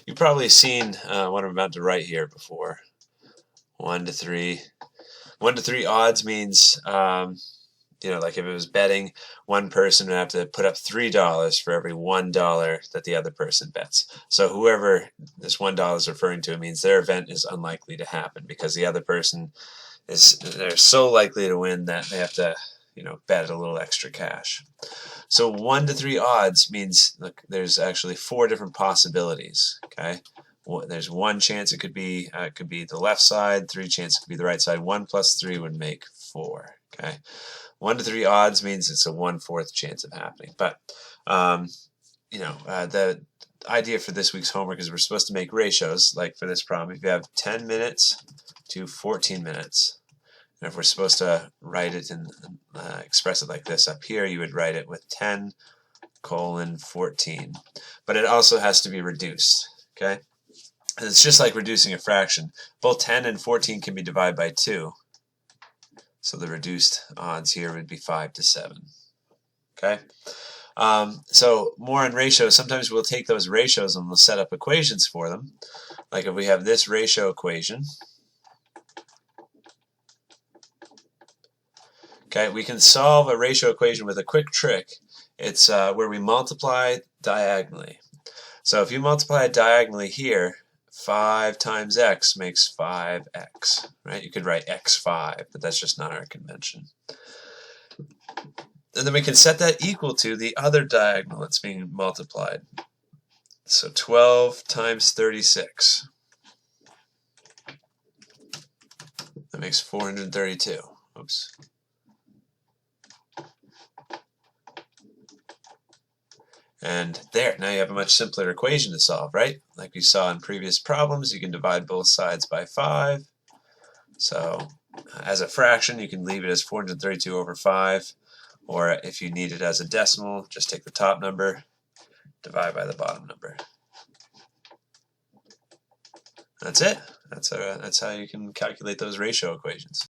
You've probably seen what I'm about to write here before. 1 to 3. 1 to 3 odds means, like if it was betting, one person would have to put up $3 for every $1 that the other person bets. So whoever this $1 is referring to, it means their event is unlikely to happen because the other person they're so likely to win that they have to, bet a little extra cash. So 1 to 3 odds means, look, there's actually 4 different possibilities. Okay, there's 1 chance it could be the left side, 3 chances it could be the right side. 1 plus 3 would make 4. Okay, 1 to 3 odds means it's a 1/4 chance of happening. But the idea for this week's homework is we're supposed to make ratios. Like for this problem, if you have 10 minutes to 14 minutes. And if we're supposed to write it and express it like this up here, you would write it with 10:14. But it also has to be reduced, okay? And it's just like reducing a fraction. Both 10 and 14 can be divided by 2. So the reduced odds here would be 5 to 7, okay? So more on ratios. Sometimes we'll take those ratios and we'll set up equations for them. Like if we have this ratio equation, okay, we can solve a ratio equation with a quick trick. It's where we multiply diagonally. So if you multiply diagonally here, 5 times x makes 5x, right? You could write x5, but that's just not our convention. And then we can set that equal to the other diagonal that's being multiplied. So 12 times 36. That makes 432. Oops. And there, now you have a much simpler equation to solve, right? Like we saw in previous problems, you can divide both sides by 5. So as a fraction, you can leave it as 432 over 5. Or if you need it as a decimal, just take the top number, divide by the bottom number. That's it. That's how you can calculate those ratio equations.